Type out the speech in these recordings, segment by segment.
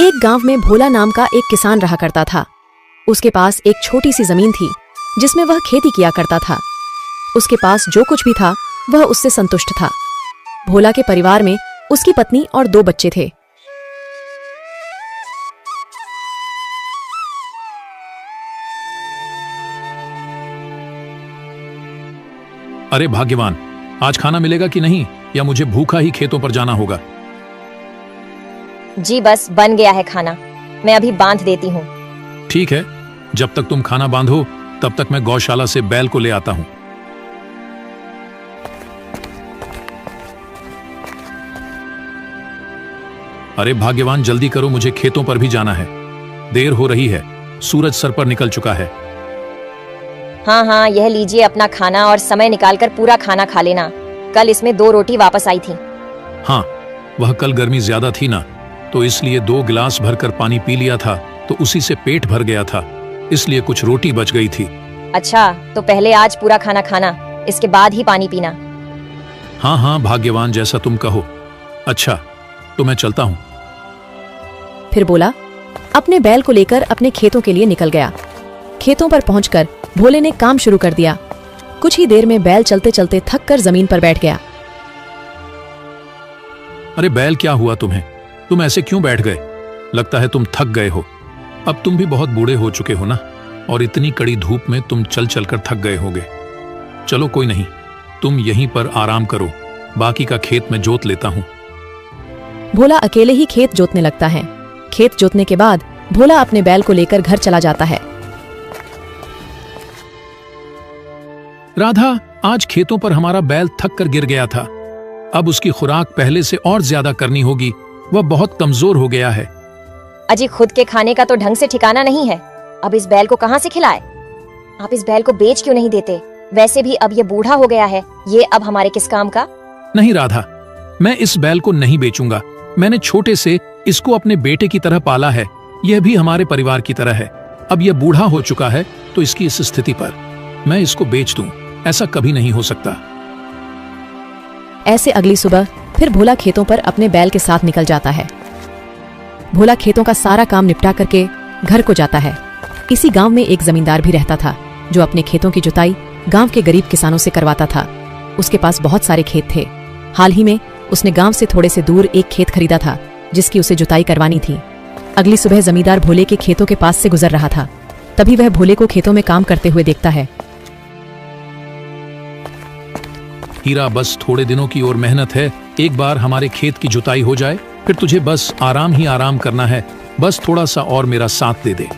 एक गांव में भोला नाम का एक किसान रहा करता था। उसके पास एक छोटी सी जमीन थी जिसमें वह खेती किया करता था। उसके पास जो कुछ भी था वह उससे संतुष्ट था। भोला के परिवार में उसकी पत्नी और 2 बच्चे थे। अरे भाग्यवान, आज खाना मिलेगा कि नहीं, या मुझे भूखा ही खेतों पर जाना होगा? जी बस बन गया है खाना, मैं अभी बांध देती हूँ। ठीक है, जब तक तुम खाना बांधो तब तक मैं गौशाला से बैल को ले आता हूँ। अरे भाग्यवान, जल्दी करो, मुझे खेतों पर भी जाना है। देर हो रही है, सूरज सर पर निकल चुका है। हाँ, यह लीजिए अपना खाना और समय निकालकर पूरा खाना खा लेना। कल इसमें 2 रोटी वापस आई थी। हाँ, वह कल गर्मी ज्यादा थी ना, तो इसलिए 2 गिलास भरकर पानी पी लिया था, तो उसी से पेट भर गया था, इसलिए कुछ रोटी बच गई थी। अच्छा, तो पहले आज पूरा खाना खाना, इसके बाद ही पानी पीना। हाँ भाग्यवान, जैसा तुम कहो। अच्छा, तो मैं चलता हूँ। फिर बोला अपने बैल को लेकर अपने खेतों के लिए निकल गया। खेतों पर पहुंचकर भोले ने काम शुरू कर दिया। कुछ ही देर में बैल चलते चलते थक कर जमीन पर बैठ गया। अरे बैल, क्या हुआ तुम्हें? तुम ऐसे क्यों बैठ गए? लगता है तुम थक गए हो। अब तुम भी बहुत बूढ़े हो चुके हो ना, और इतनी कड़ी धूप में तुम चल चलकर थक गए होगे। चलो कोई नहीं, तुम यहीं पर आराम करो, बाकी का खेत में जोत लेता हूँ। भोला अकेले ही खेत जोतने लगता है। खेत जोतने के बाद भोला अपने बैल को लेकर घर चला जाता है। राधा, आज खेतों पर हमारा बैल थक कर गिर गया था। अब उसकी खुराक पहले से और ज्यादा करनी होगी, वह बहुत कमजोर हो गया है। अजी, खुद के खाने का तो ढंग से ठिकाना नहीं है, अब इस बैल को कहाँ से खिलाए? आप इस बैल को बेच क्यों नहीं देते? वैसे भी अब ये बूढ़ा हो गया है, ये अब हमारे किस काम का? नहीं राधा, मैं इस बैल को नहीं बेचूंगा। मैंने छोटे से इसको अपने बेटे की तरह पाला है, यह भी हमारे परिवार की तरह है। अब यह बूढ़ा हो चुका है, तो इसकी इस स्थिति पर मैं इसको बेच दूं, ऐसा कभी नहीं हो सकता। ऐसे अगली सुबह फिर भोला खेतों पर अपने बैल के साथ निकल जाता है। भोला खेतों का सारा काम निपटा करके घर को जाता है। इसी गांव में एक जमींदार भी रहता था जो अपने खेतों की जुताई गांव के गरीब किसानों से करवाता था। उसके पास बहुत सारे खेत थे। हाल ही में उसने गांव से थोड़े से दूर एक खेत खरीदा था जिसकी उसे जुताई करवानी थी। अगली सुबह जमींदार भोले के खेतों के पास से गुजर रहा था। तभी वह भोले को खेतों में काम करते हुए देखता है। हीरा, बस थोड़े दिनों की और मेहनत है, एक बार हमारे खेत की जुताई हो जाए, फिर तुझे बस आराम ही आराम करना है। बस थोड़ा सा और मेरा साथ दे दे।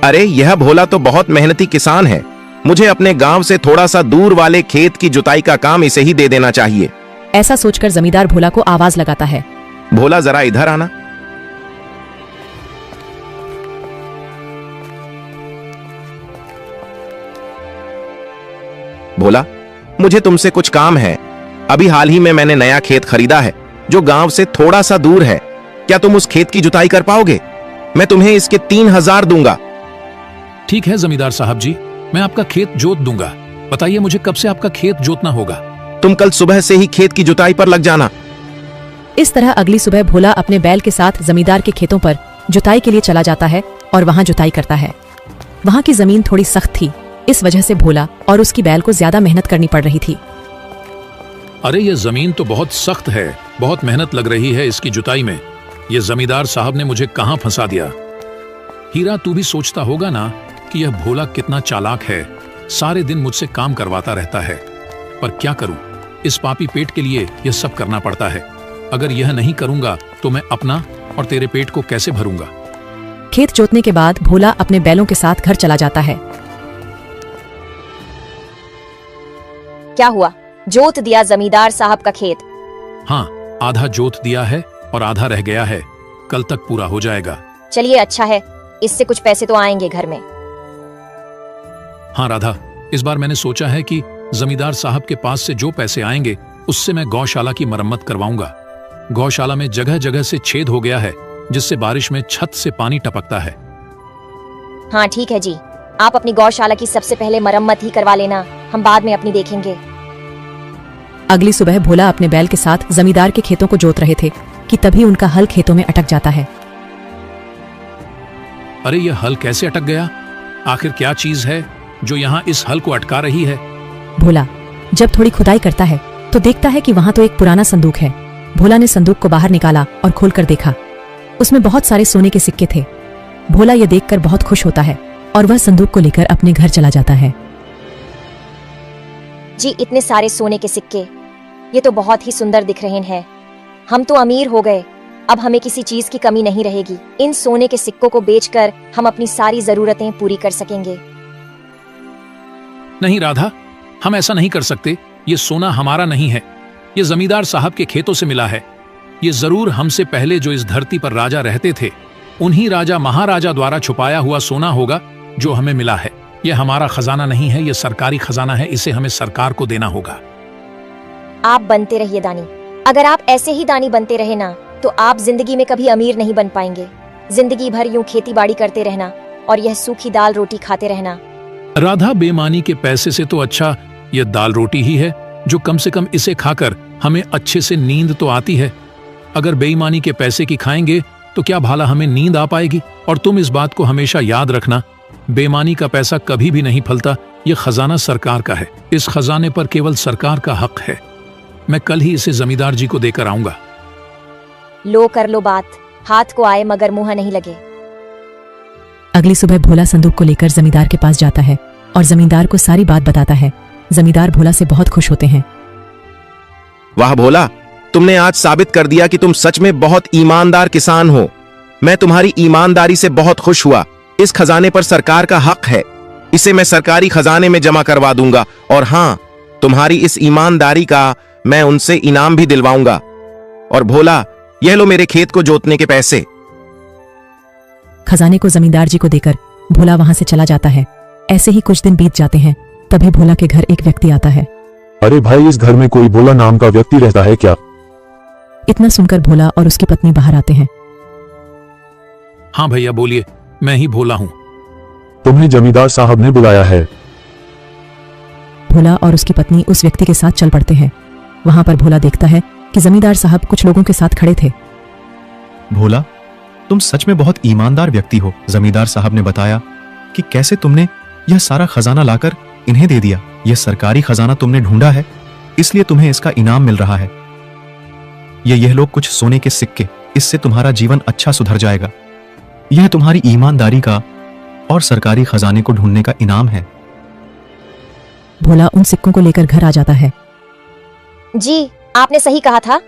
अरे यह भोला तो बहुत मेहनती किसान है, मुझे अपने गांव से थोड़ा सा दूर वाले खेत की जुताई का काम इसे ही दे देना चाहिए। ऐसा सोचकर जमींदार भोला को आवाज लगाता है। भोला, जरा इधर आना। भोला, मुझे तुमसे कुछ काम है। अभी हाल ही में मैंने नया खेत खरीदा है जो गांव से थोड़ा सा दूर है। क्या तुम उस खेत की जुताई कर पाओगे? मैं तुम्हें इसके 3000 दूंगा। ठीक है जमींदार साहब जी, मैं आपका खेत जोत दूंगा। बताइए मुझे कब से आपका खेत जोतना होगा? तुम कल सुबह से ही खेत की जुताई पर लग जाना। इस तरह अगली सुबह भोला अपने बैल के साथ जमींदार के खेतों पर जुताई के लिए चला जाता है और वहां जुताई करता है। वहां की जमीन थोड़ी सख्त थी, इस वजह से भोला और उसकी बैल को ज्यादा मेहनत करनी पड़ रही थी। अरे ये जमीन तो बहुत सख्त है, बहुत मेहनत लग रही है इसकी जुताई में। ये जमींदार साहब ने मुझे कहां फंसा दिया। हीरा, तू भी सोचता होगा ना कि यह भोला कितना चालाक है, सारे दिन मुझसे काम करवाता रहता है। पर क्या करूं, इस पापी पेट के लिए यह सब करना पड़ता है। अगर यह नहीं करूंगा तो मैं अपना और तेरे पेट को कैसे भरूंगा? खेत जोतने के बाद भोला अपने बैलों के साथ घर चला जाता है। क्या हुआ? जोत दिया जमींदार साहब का खेत? हाँ, आधा जोत दिया है और आधा रह गया है, कल तक पूरा हो जाएगा। चलिए अच्छा है, इससे कुछ पैसे तो आएंगे घर में। हाँ राधा, इस बार मैंने सोचा है कि जमींदार साहब के पास से जो पैसे आएंगे उससे मैं गौशाला की मरम्मत करवाऊंगा। गौशाला में जगह जगह से छेद हो गया है जिससे बारिश में छत से पानी टपकता है। हाँ ठीक है जी, आप अपनी गौशाला की सबसे पहले मरम्मत ही करवा लेना, हम बाद में अपनी देखेंगे। अगली सुबह भोला अपने बैल के साथ जमींदार के खेतों को जोत रहे थे कि तभी उनका हल खेतों में अटक जाता है। अरे यह हल कैसे अटक गया? आखिर क्या चीज है जो यहाँ इस हल को अटका रही है? भोला जब थोड़ी खुदाई करता है तो देखता है कि वहां तो एक पुराना संदूक है। भोला ने संदूक को बाहर निकाला और खोलकर देखा। उसमें बहुत सारे सोने के सिक्के थे। भोला यह देखकर बहुत खुश होता है और वह संदूक को लेकर अपने घर चला जाता है। जी इतने सारे सोने के सिक्के, ये तो बहुत ही सुंदर दिख रहे हैं। हम तो अमीर हो गए, अब हमें किसी चीज की कमी नहीं रहेगी। इन सोने के सिक्कों को बेचकर हम अपनी सारी जरूरतें पूरी कर सकेंगे। नहीं राधा, हम ऐसा नहीं कर सकते। ये सोना हमारा नहीं है, ये जमींदार साहब के खेतों से मिला है। ये जरूर हमसे पहले जो इस धरती पर राजा रहते थे, उन्हीं राजा महाराजा द्वारा छुपाया हुआ सोना होगा जो हमें मिला है। ये हमारा खजाना नहीं है, ये सरकारी खजाना है। इसे हमें सरकार को देना होगा। आप बनते रहिए दानी। अगर आप ऐसे ही दानी बनते रहे ना, तो आप जिंदगी में कभी अमीर नहीं बन पाएंगे। जिंदगी भर यूं खेती बाड़ी करते रहना और यह सूखी दाल रोटी खाते रहना। राधा, बेईमानी के पैसे से तो अच्छा यह दाल रोटी ही है, जो कम से कम इसे खाकर हमें अच्छे से नींद तो आती है। अगर बेईमानी के पैसे की खाएंगे तो क्या भाला हमें नींद आ पाएगी? और तुम इस बात को हमेशा याद रखना, बेईमानी का पैसा कभी भी नहीं फलता। यह खजाना सरकार का है, इस खजाने पर केवल सरकार का हक है। मैं कल ही इसे जमींदार जी को देकर आऊंगा। लो कर लो बात, हाथ को आए मगर मुंह नहीं लगे। अगली सुबह भोला संदूक को लेकर जमींदार के पास जाता है और जमींदार को सारी बात बताता है। जमींदार भोला से बहुत खुश होते हैं। वाह भोला, तुमने आज साबित कर दिया कि तुम सच में बहुत ईमानदार किसान हो। मैं तुम्हारी ईमानदारी से बहुत खुश हुआ। इस खजाने पर सरकार का हक है, इसे मैं सरकारी खजाने में जमा करवा दूंगा। और हाँ, तुम्हारी इस ईमानदारी का मैं उनसे इनाम भी दिलवाऊंगा। और भोला, यह लो मेरे खेत को जोतने के पैसे। खजाने को जमींदार जी को देकर भोला वहां से चला जाता है। ऐसे ही कुछ दिन बीत जाते हैं। तभी भोला के घर एक व्यक्ति आता है। अरे भाई, इस घर में कोई भोला नाम का व्यक्ति रहता है क्या? इतना सुनकर भोला और उसकी पत्नी बाहर आते हैं। हाँ भैया बोलिए, मैं ही भोला हूँ। तुम्हें जमींदार साहब ने बुलाया है। भोला और उसकी पत्नी उस व्यक्ति के साथ चल पड़ते हैं। वहां पर भोला देखता है कि जमींदार साहब कुछ लोगों के साथ खड़े थे। भोला, तुम सच में बहुत ईमानदार व्यक्ति हो। जमींदार साहब ने बताया कि कैसे तुमने यह सारा खजाना लाकर इन्हें दे दिया। यह सरकारी खजाना तुमने ढूंढा है, इसलिए तुम्हें इसका इनाम मिल रहा है। यह लोग कुछ सोने के सिक्के, इससे तुम्हारा जीवन अच्छा सुधर जाएगा। यह तुम्हारी ईमानदारी का और सरकारी खजाने को ढूंढने का इनाम है। भोला उन सिक्कों को लेकर घर आ जाता है। जी आपने सही कहा था,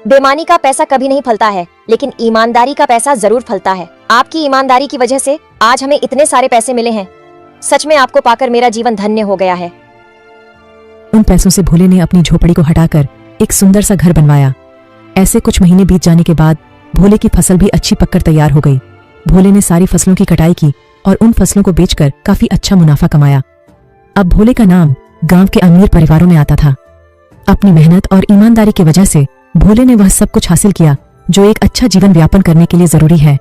बेईमानी का पैसा कभी नहीं फलता है, लेकिन ईमानदारी का पैसा जरूर फलता है। आपकी ईमानदारी की वजह से आज हमें इतने सारे पैसे मिले हैं। सच में आपको पाकर मेरा जीवन धन्य हो गया है। उन पैसों से भोले ने अपनी झोपड़ी को हटाकर एक सुंदर सा घर बनवाया। ऐसे कुछ महीने बीत जाने के बाद भोले की फसल भी अच्छी पककर तैयार हो गई। भोले ने सारी फसलों की कटाई की और उन फसलों को बेचकर काफी अच्छा मुनाफा कमाया। अब भोले का नाम गांव के अमीर परिवारों में आता था। अपनी मेहनत और ईमानदारी की वजह से भोले ने वह सब कुछ हासिल किया जो एक अच्छा जीवन व्यापन करने के लिए जरूरी है।